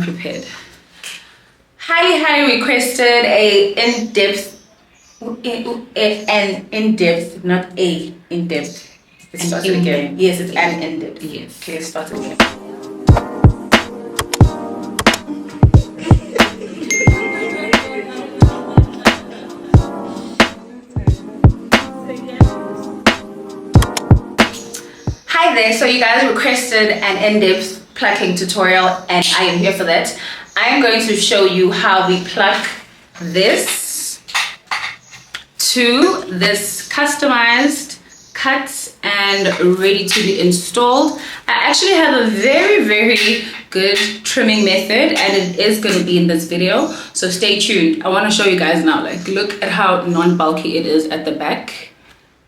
unprepared. Highly requested a in-depth, not a in-depth. Let's start it again. Yes, it's an in-depth. Yes. Okay, let's start it again. Hi there, so you guys requested an in-depth plucking tutorial and I am here for that. I am going to show you how we pluck this to this customized cut and ready to be installed. I actually have a very good trimming method and it is going to be in this video, so stay tuned. I want to show you guys now. Like, look at how non-bulky it is at the back.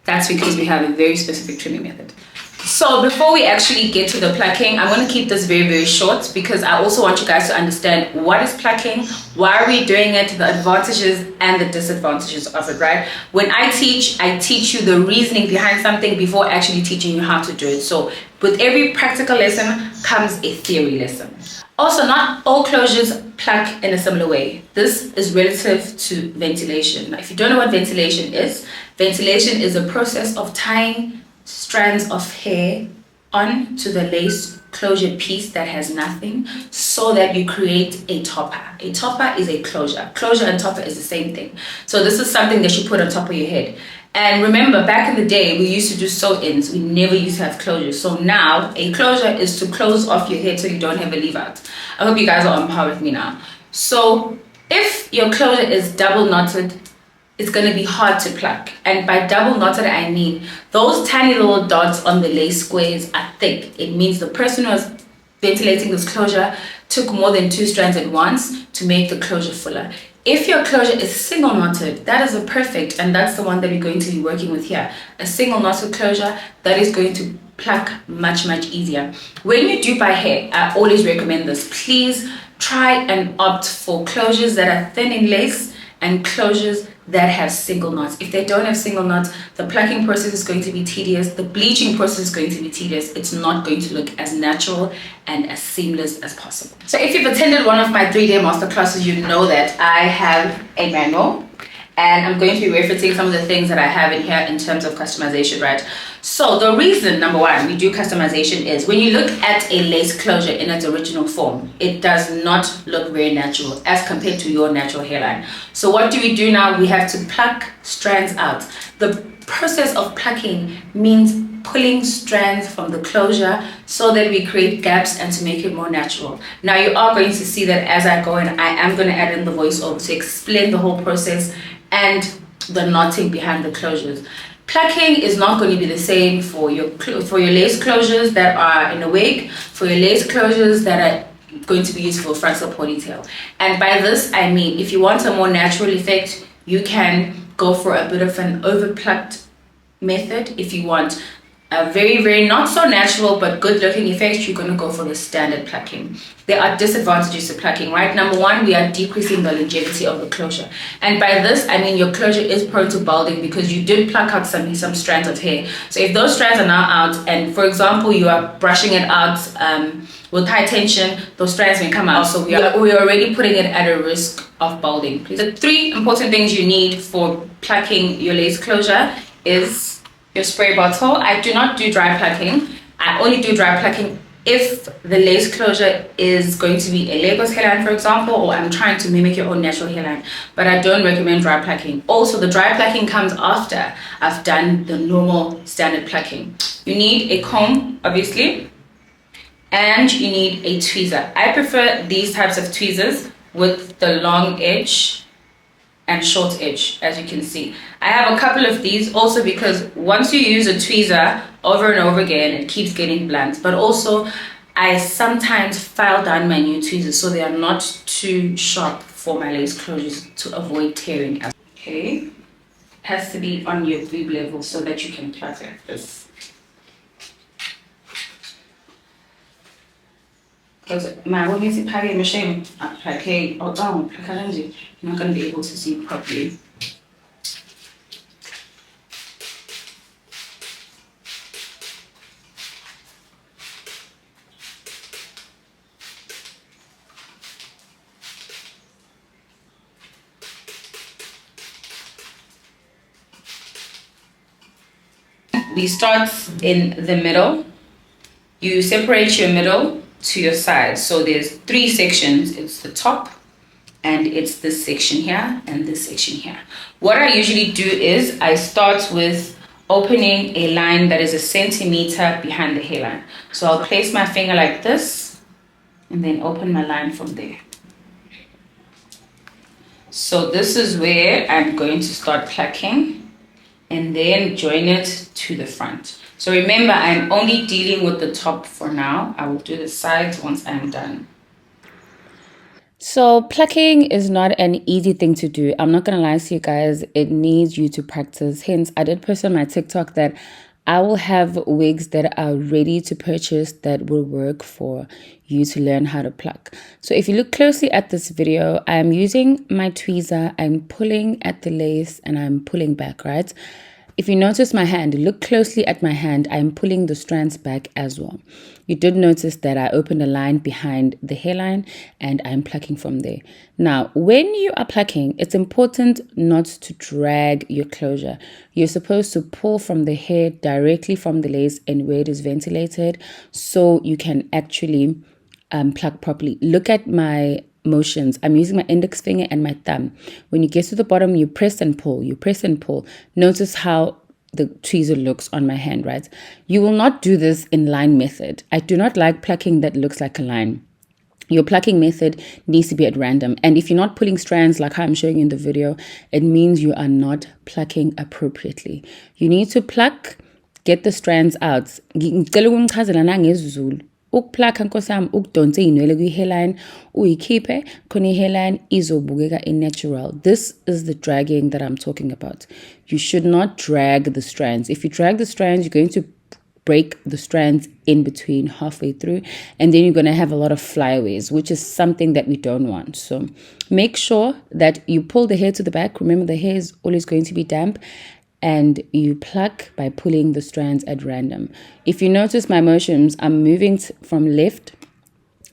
That's because we have a very specific trimming method. So before we actually get to the plucking, I'm going to keep this very short because I also want you guys to understand what is plucking, why are we doing it, the advantages and the disadvantages of it, right? When I teach you the reasoning behind something before actually teaching you how to do it. So with every practical lesson comes a theory lesson. Also, not all closures pluck in a similar way. This is relative to ventilation. Now, if you don't know what ventilation is a process of tying strands of hair onto the lace closure piece that has nothing so that you create a topper. A topper is a closure. Closure and topper is the same thing. So this is something that you put on top of your head. And remember, back in the day, we used to do sew-ins. We never used to have closures. So now a closure is to close off your head so you don't have a leave out. I hope you guys are on par with me now. So if your closure is double knotted, it's going to be hard to pluck. And by double knotted, I mean those tiny little dots on the lace squares are thick. It means the person who was ventilating this closure took more than 2 strands at once to make the closure fuller. If your closure is single knotted, that is a perfect, and that's the one that we're going to be working with here. A single knotted closure that is going to pluck much easier. When you do buy hair, I always recommend this. Please try and opt for closures that are thin in lace and closures that have single knots. If they don't have single knots, the plucking process is going to be tedious. The bleaching process is going to be tedious. It's not going to look as natural and as seamless as possible. So if you've attended one of my 3-day masterclasses, you know that I have a manual and I'm going to be referencing some of the things that I have in here in terms of customization, right? So the reason, number one, we do customization is when you look at a lace closure in its original form, it does not look very natural as compared to your natural hairline. So what do we do now? We have to pluck strands out. The process of plucking means pulling strands from the closure so that we create gaps and to make it more natural. Now you are going to see that as I go in, I am going to add in the voiceover to explain the whole process and the knotting behind the closures. Plucking is not going to be the same for your lace closures that are in a wig, for your lace closures that are going to be used for a frontal ponytail. And by this, I mean, if you want a more natural effect, you can go for a bit of an over-plucked method. If you want a very not so natural but good looking effect, you're going to go for the standard plucking. There are disadvantages to plucking, right? Number one, we are decreasing the longevity of the closure, and by this I mean your closure is prone to balding because you did pluck out some strands of hair. So if those strands are now out and for example you are brushing it out with high tension, those strands may come out. So we are already putting it at a risk of balding. The 3 important things you need for plucking your lace closure is your spray bottle. I do not do dry plucking. I only do dry plucking if the lace closure is going to be a Lagos hairline, for example, or I'm trying to mimic your own natural hairline, but I don't recommend dry plucking. Also, the dry plucking comes after I've done the normal standard plucking. You need a comb, obviously, and you need a tweezer. I prefer these types of tweezers with the long edge and short edge, as you can see. I have a couple of these also because once you use a tweezer over and over again, it keeps getting blunt. But also, I sometimes file down my new tweezers so they are not too sharp for my lace closures to avoid tearing. Okay, it has to be on your boob level so that you can pluck like this. Because my woman is packing machine. Okay, oh, down, you're not going to be able to see properly. we start in the middle. You separate your middle to your sides. So there's 3 sections. It's the top, and it's this section here and this section here. What I usually do is I start with opening a line that is 1 centimeter behind the hairline. So I'll place my finger like this and then open my line from there. So this is where I'm going to start plucking and then join it to the front. So remember, I'm only dealing with the top for now. I will do the sides once I'm done. So plucking is not an easy thing to do. I'm not going to lie to you guys. It needs you to practice. Hence, I did post on my TikTok that I will have wigs that are ready to purchase that will work for you to learn how to pluck. So if you look closely at this video, I'm using my tweezer. I'm pulling at the lace and I'm pulling back, right? If you notice my hand, look closely at my hand, I'm pulling the strands back as well. You did notice that I opened a line behind the hairline and I'm plucking from there. Now, when you are plucking, it's important not to drag your closure. You're supposed to pull from the hair directly from the lace and where it is ventilated so you can actually pluck properly. Look at my motions. I'm using my index finger and my thumb. When you get to the bottom, you press and pull, you press and pull. Notice how the tweezer looks on my hand, right? You will not do this in line method. I do not like plucking that looks like a line. Your plucking method needs to be at random. And if you're not pulling strands like how I'm showing you in the video, it means you are not plucking appropriately. You need to pluck, get the strands out. Ukplaka nkosi yami ukudonsa inwele kwi-hairline uyikhiphe khona i-hairline izobukeka natural. This is the dragging that I'm talking about. You should not drag the strands. If you drag the strands, you're going to break the strands in between halfway through, and then you're going to have a lot of flyaways, which is something that we don't want. So make sure that you pull the hair to the back. Remember, the hair is always going to be damp, and you pluck by pulling the strands at random. If you notice my motions, I'm moving from left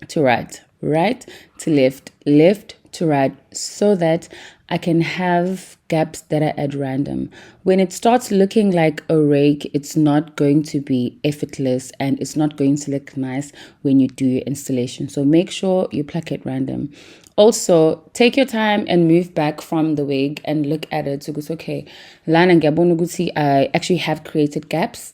to right, right to left, left to right, so that I can have gaps that are at random. When it starts looking like a rake, it's not going to be effortless and it's not going to look nice when you do your installation. So make sure you pluck at random. Also, take your time and move back from the wig and look at it. So it's okay. I actually have created gaps,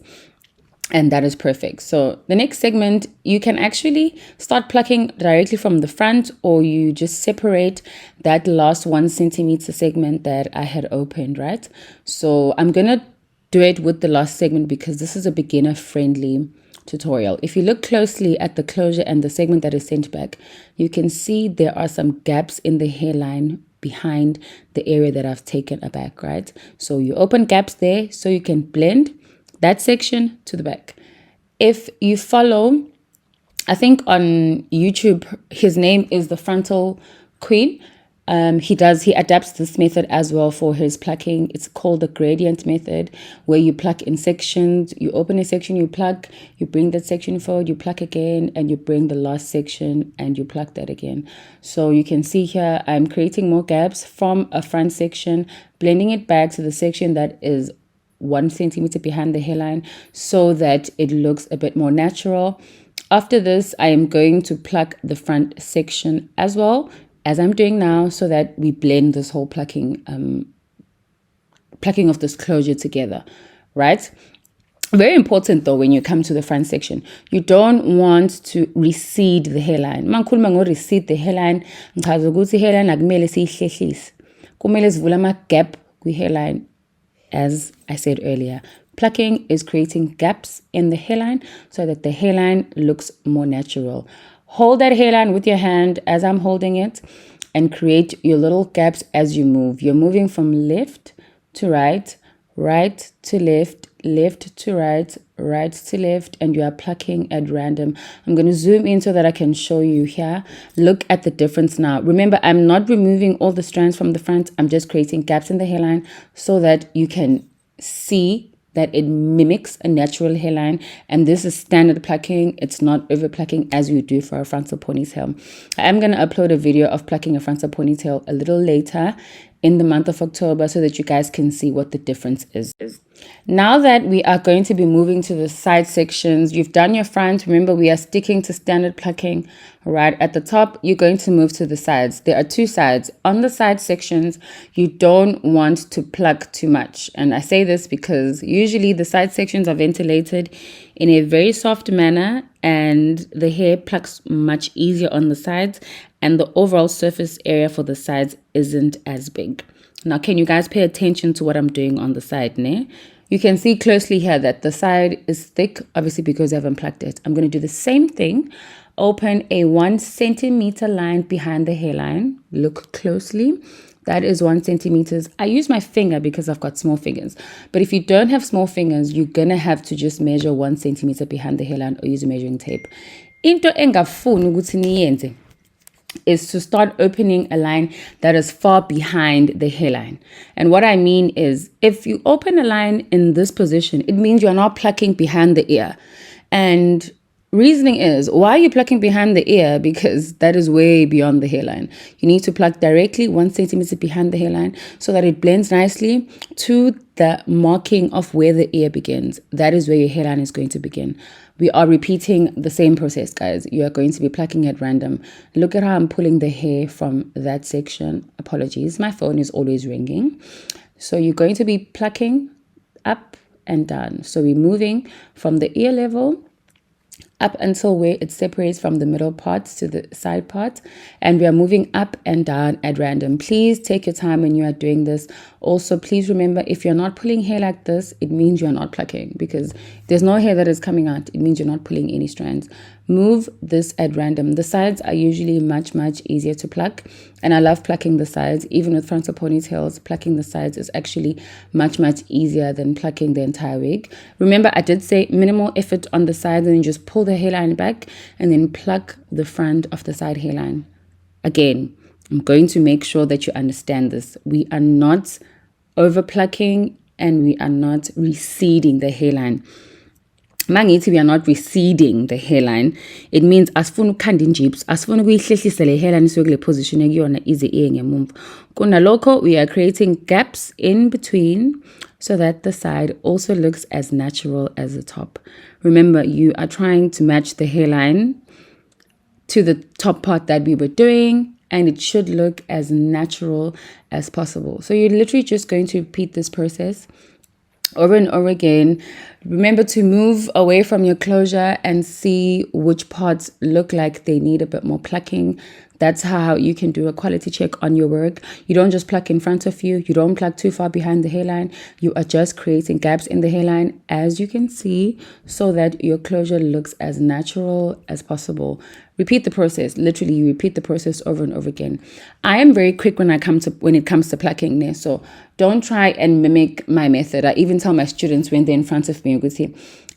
and that is perfect. So the next segment, you can actually start plucking directly from the front, or you just separate that last 1 centimeter segment that I had opened, right? So I'm going to do it with the last segment because this is a beginner friendly tutorial. If you look closely at the closure and the segment that is sent back, you can see there are some gaps in the hairline behind the area that I've taken aback, right? So you open gaps there so you can blend that section to the back. If you follow, I think on YouTube, his name is the Frontal Queen. He adapts this method as well for his plucking. It's called the gradient method, where you pluck in sections. You open a section, you pluck, you bring that section forward, you pluck again, and you bring the last section and you pluck that again. So you can see here, I'm creating more gaps from a front section, blending it back to the section that is 1 centimeter behind the hairline so that it looks a bit more natural. After this, I am going to pluck the front section as well, as I'm doing now, so that we blend this whole plucking of this closure together, right? Very important though, when you come to the front section, you don't want to recede the hairline. Mangikhuluma ngo-recede the hairline, ngichaza ukuthi i-hairline akumele siyihlehlise. Kumele sivule ama-gap kwi-hairline, as I said earlier. Plucking is creating gaps in the hairline so that the hairline looks more natural. Hold that hairline with your hand as I'm holding it and create your little gaps as you move. You're moving from left to right, right to left, left to right, right to left, and you are plucking at random. I'm going to zoom in so that I can show you here. Look at the difference now. Remember, I'm not removing all the strands from the front. I'm just creating gaps in the hairline so that you can see that it mimics a natural hairline, and this is standard plucking. It's not over plucking as you do for a frontal ponytail. I am going to upload a video of plucking a frontal ponytail a little later, in the month of October so that you guys can see what the difference is. Now that we are going to be moving to the side sections, you've done your front. Remember, we are sticking to standard plucking right at the top. You're going to move to the sides. There are two sides. On the side sections, you don't want to pluck too much. And I say this because usually the side sections are ventilated in a very soft manner and the hair plucks much easier on the sides, and the overall surface area for the sides isn't as big. Now, can you guys pay attention to what I'm doing on the side, ne? You can see closely here that the side is thick, obviously because I haven't plucked it. I'm going to do the same thing. Open a 1 centimeter line behind the hairline. Look closely. That is 1 centimeter. I use my finger because I've got small fingers. But if you don't have small fingers, you're going to have to just measure 1 centimeter behind the hairline or use a measuring tape. Into engafuni ukuthi niyenze is to start opening a line that is far behind the hairline. And what I mean is, if you open a line in this position, it means you're not plucking behind the ear. And reasoning is, why are you plucking behind the ear? Because that is way beyond the hairline. You need to pluck directly 1 centimeter behind the hairline so that it blends nicely to the marking of where the ear begins. That is where your hairline is going to begin. We are repeating the same process, guys. You are going to be plucking at random. Look at how I'm pulling the hair from that section. Apologies, my phone is always ringing. So you're going to be plucking up and down. So we're moving from the ear level up until where it separates from the middle parts to the side part, and we are moving up and down at random. Please take your time when you are doing this. Also, please remember, if you're not pulling hair like this, it means you're not plucking, because there's no hair that is coming out. It means you're not pulling any strands. Move this at random. The sides are usually much easier to pluck, and I love plucking the sides. Even with frontal ponytails, plucking the sides is actually much easier than plucking the entire wig. Remember, I did say minimal effort on the sides, and then just pull the hairline back and then pluck the front of the side hairline. Again, I'm going to make sure that you understand this. We are not over plucking and we are not receding the hairline. Mangithi we are not receding the hairline, it means asifuna ukukhanda injibs, asifuna ukuyihlehlisa le hairline isukule position ekuyona ize iye ngemumva. Kunalokho, we are creating gaps in between so that the side also looks as natural as the top. Remember, you are trying to match the hairline to the top part that we were doing, and it should look as natural as possible. So you're literally just going to repeat this process over and over again. Remember to move away from your closure and see which parts look like they need a bit more plucking. That's how you can do a quality check on your work. You don't just pluck in front of you. You don't pluck too far behind the hairline. You are just creating gaps in the hairline, as you can see, so that your closure looks as natural as possible. Repeat the process. Literally, you repeat the process over and over again. I am very quick when it comes to plucking. So don't try and mimic my method. I even tell my students when they're in front of me,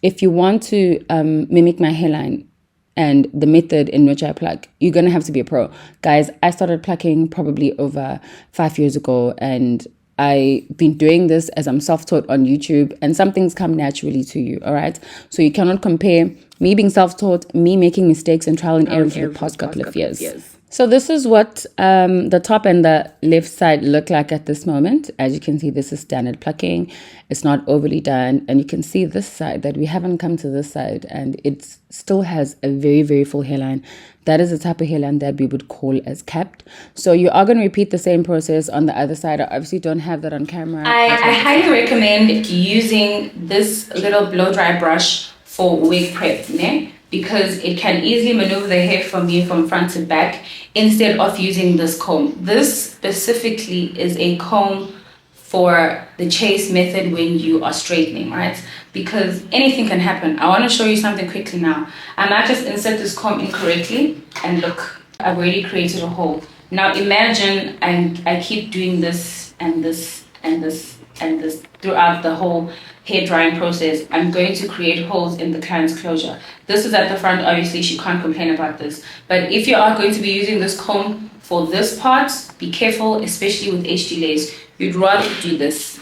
if you want to mimic my hairline and the method in which I pluck, you're going to have to be a pro. Guys, I started plucking probably over 5 years ago, and I've been doing this as I'm self-taught on YouTube, and some things come naturally to you, all right? So you cannot compare me being self-taught, me making mistakes and trial and error for the past couple of years. So this is what the top and the left side look like at this moment. As you can see, this is standard plucking. It's not overly done. And you can see this side, that we haven't come to this side, and it still has a very full hairline. That is the type of hairline that we would call as capped. So you are going to repeat the same process on the other side. I obviously don't have that on camera. I highly recommend using this little blow dry brush for wig prep, né? Because it can easily maneuver the hair from you from front to back instead of using this comb. This specifically is a comb for the chase method when you are straightening, right? Because anything can happen. I want to show you something quickly now. I might just insert this comb incorrectly, and look, I've already created a hole. Now imagine I keep doing this and this and this and this throughout the whole hair drying process. I'm going to create holes in the client's closure. This is at the front, obviously she can't complain about this. But if you are going to be using this comb for this part, be careful, especially with HD lace. You'd rather do this.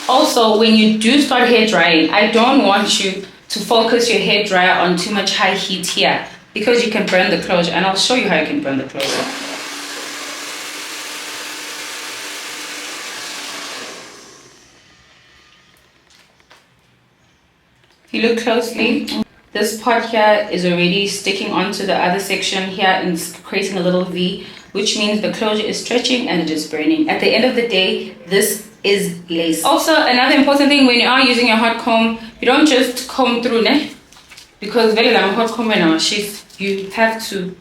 Also, when you do start hair drying, I don't want you to focus your hair dryer on too much high heat here, because you can burn the closure, and I'll show you how you can burn the closure. If you look closely, this part here is already sticking onto the other section here and creating a little V, which means the closure is stretching and it is burning. At the end of the day, this is lace. Also, another important thing, when you are using your hot comb, you don't just comb through, ne? Because very long hot comb now, you have to,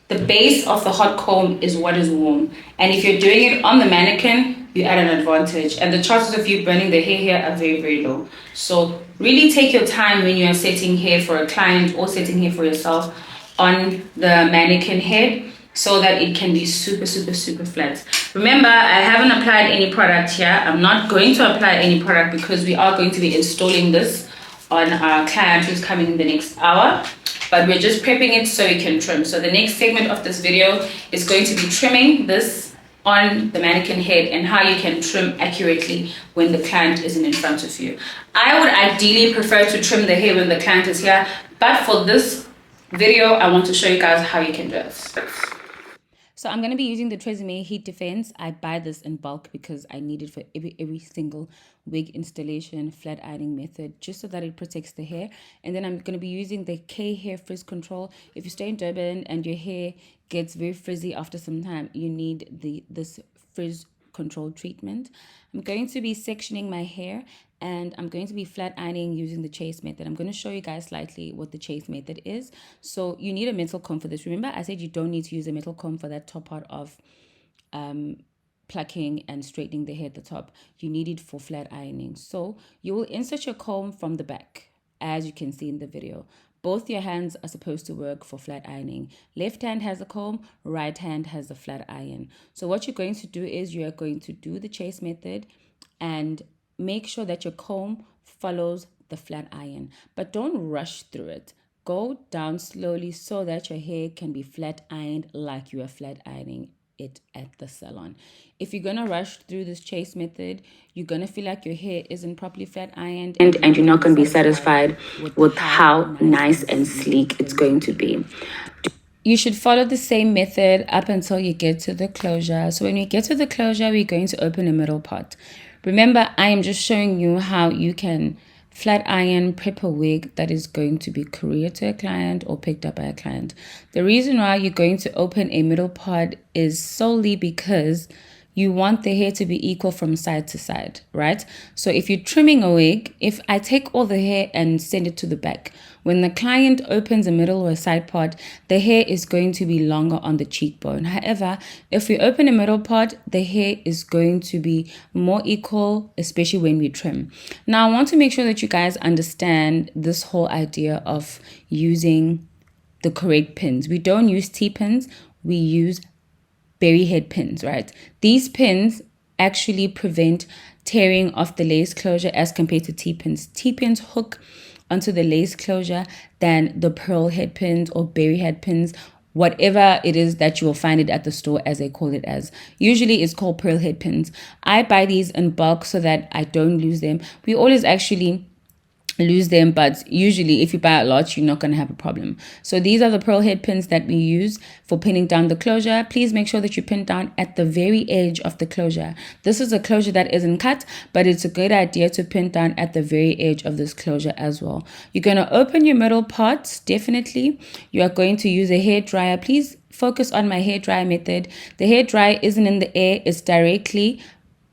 the base of the hot comb is what is warm. And if you're doing it on the mannequin, you add an advantage. And the chances of you burning the hair here are very, very low. So really take your time when you are setting hair for a client or setting hair for yourself on the mannequin head, so that it can be super, super, super flat. Remember, I haven't applied any product here. I'm not going to apply any product because we are going to be installing this on our client who's coming in the next hour. But we're just prepping it so we can trim. So the next segment of this video is going to be trimming this on the mannequin head and how you can trim accurately when the client isn't in front of you. I would ideally prefer to trim the hair when the client is here, but for this video, I want to show you guys how you can do it. So I'm going to be using the Tresemme Heat Defense. I buy this in bulk because I need it for every single wig installation, flat ironing method, just so that it protects the hair. And then I'm going to be using the K Hair Frizz Control. If you stay in Durban and your hair gets very frizzy after some time, you need this frizz control treatment. I'm going to be sectioning my hair, and I'm going to be flat ironing using the chase method. I'm going to show you guys slightly what the chase method is. So you need a metal comb for this. Remember, I said you don't need to use a metal comb for that top part of plucking and straightening the hair at the top. You need it for flat ironing. So you will insert your comb from the back, as you can see in the video. Both your hands are supposed to work for flat ironing. Left hand has a comb, right hand has the flat iron. So what you're going to do is you are going to do the chase method and make sure that your comb follows the flat iron, but don't rush through it. Go down slowly so that your hair can be flat ironed like you are flat ironing it at the salon. If you're gonna rush through this chase method, you're gonna feel like your hair isn't properly flat ironed, and you're not gonna be satisfied with how nice and sleek it's going to be. You should follow the same method up until you get to the closure. So when we get to the closure, we're going to open a middle part. Remember, I am just showing you how you can flat iron, prep a wig that is going to be couriered to a client or picked up by a client. The reason why you're going to open a middle part is solely because you want the hair to be equal from side to side, right? So if you're trimming a wig, if I take all the hair and send it to the back, when the client opens a middle or a side part, the hair is going to be longer on the cheekbone. However, if we open a middle part, the hair is going to be more equal, especially when we trim. Now, I want to make sure that you guys understand this whole idea of using the correct pins. We don't use T-pins, we use berry head pins, right? These pins actually prevent tearing of the lace closure as compared to T-pins. T-pins hook onto the lace closure than the pearl head pins or berry head pins, whatever it is that you will find it at the store, as they call it as. Usually it's called pearl head pins. I buy these in bulk so that I don't lose them. We always actually lose them, but usually if you buy a lot, you're not going to have a problem. So these are the pearl head pins that we use for pinning down the closure. Please make sure that you pin down at the very edge of the closure. This is a closure that isn't cut, but it's a good idea to pin down at the very edge of this closure as well. You're going to open your middle parts, definitely. You are going to use a hair dryer. Please focus on my hair dryer method. The hair dryer isn't in the air, it's directly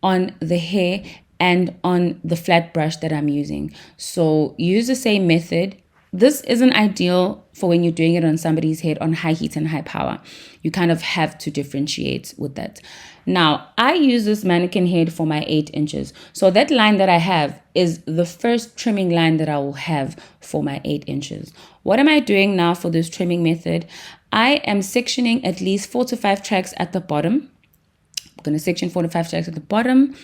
on the hair and on the flat brush that I'm using. So use the same method. This isn't ideal for when you're doing it on somebody's head on high heat and high power. You kind of have to differentiate with that. Now, I use this mannequin head for my 8 inches. So that line that I have is the first trimming line that I will have for my 8 inches. What am I doing now for this trimming method? I am sectioning at least 4 to 5 tracks at the bottom. I'm going to section 4 to 5 tracks at the bottom.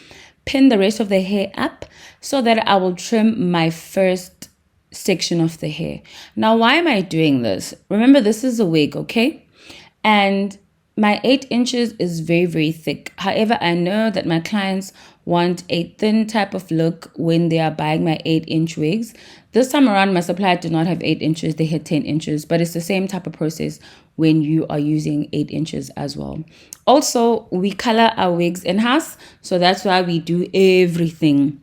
Pin the rest of the hair up so that I will trim my first section of the hair. Now, why am I doing this? Remember, this is a wig, okay? And my 8 inches is very, very thick. However, I know that my clients want a thin type of look when they are buying my 8-inch wigs. This time around, my supplier did not have 8 inches, they had 10 inches, but it's the same type of process when you are using 8 inches as well. Also, we color our wigs in-house, so that's why we do everything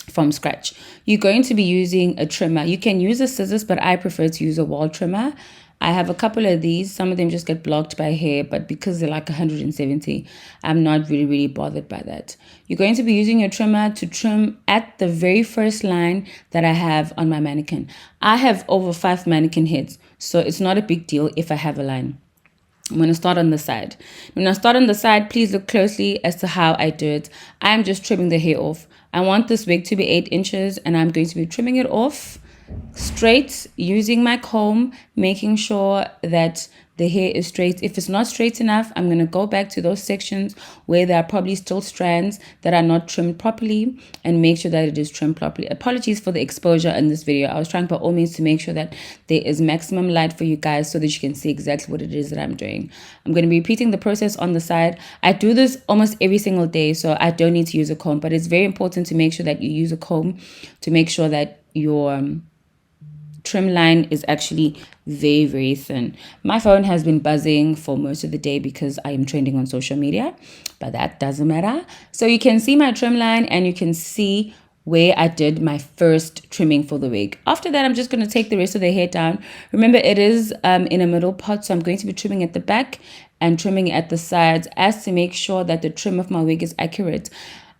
from scratch. You're going to be using a trimmer. You can use a scissors, but I prefer to use a wall trimmer. I have a couple of these. Some of them just get blocked by hair, but because they're like 170, I'm not really bothered by that. You're going to be using your trimmer to trim at the very first line that I have on my mannequin. I have over 5 mannequin heads, so it's not a big deal if I have a line. I'm going to start on the side. When I start on the side, please look closely as to how I do it. I'm just trimming the hair off. I want this wig to be 8 inches, and I'm going to be trimming it off straight using my comb, making sure that the hair is straight. If it's not straight enough, I'm going to go back to those sections where there are probably still strands that are not trimmed properly and make sure that it is trimmed properly. Apologies for the exposure in this video. I was trying by all means to make sure that there is maximum light for you guys so that you can see exactly what it is that I'm doing. I'm going to be repeating the process on the side. I do this almost every single day, so I don't need to use a comb, but it's very important to make sure that you use a comb to make sure that your trim line is actually very thin. My phone has been buzzing for most of the day because I am trending on social media, but that doesn't matter. So you can see my trim line and you can see where I did my first trimming for the wig. After that, I'm just going to take the rest of the hair down. Remember, it is in a middle part, so I'm going to be trimming at the back and trimming at the sides as to make sure that the trim of my wig is accurate.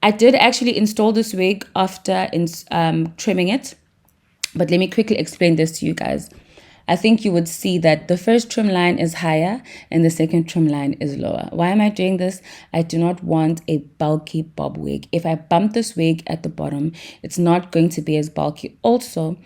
I did actually install this wig after trimming it. But let me quickly explain this to you guys. I think you would see that the first trim line is higher and the second trim line is lower. Why am I doing this? I do not want a bulky bob wig. If I bump this wig at the bottom, it's not going to be as bulky. Also,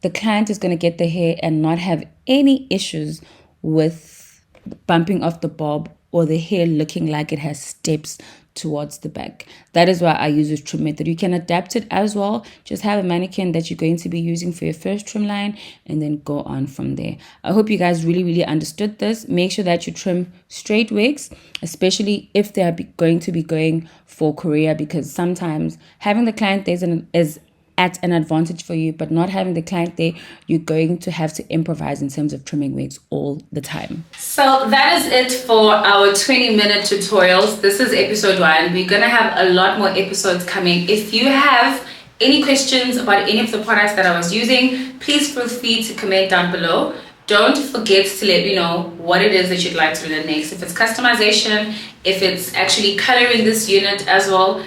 the client is going to get the hair and not have any issues with bumping off the bob or the hair looking like it has steps towards the back. That is why I use this trim method. You can adapt it as well. Just have a mannequin that you're going to be using for your first trim line and then go on from there. I hope you guys really understood this. Make sure that you trim straight wigs, especially if they are going to be going for Korea, because sometimes having the client there is at an advantage for you, but not having the client there, you're going to have to improvise in terms of trimming wigs all the time. So that is it for our 20-minute tutorials. This is episode 1. We're gonna have a lot more episodes coming. If you have any questions about any of the products that I was using, please feel free to comment down below. Don't forget to let me know what it is that you'd like to learn next. If it's customization, if it's actually coloring this unit as well,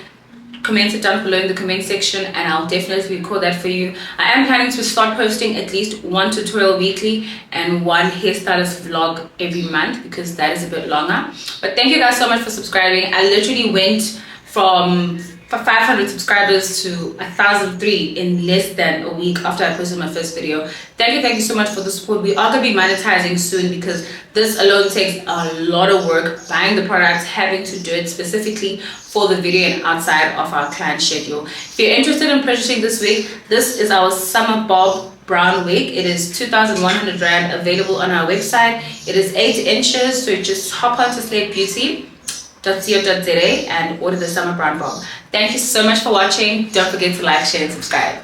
comment it down below in the comment section and I'll definitely record that for you. I am planning to start posting at least 1 tutorial weekly and 1 hairstylist vlog every month because that is a bit longer. But thank you guys so much for subscribing. I literally went from 500 subscribers to 1,003 in less than a week after I posted my first video. Thank you so much for the support. We are going to be monetizing soon because this alone takes a lot of work, buying the products, having to do it specifically for the video and outside of our client schedule. If you're interested in purchasing this wig, this is our summer bob brown wig. It is 2,100 Rand, available on our website. It is 8 inches, so just hop onto slatebeauty.co.za and order the summer brown bob. Thank you so much for watching. Don't forget to like, share, and subscribe.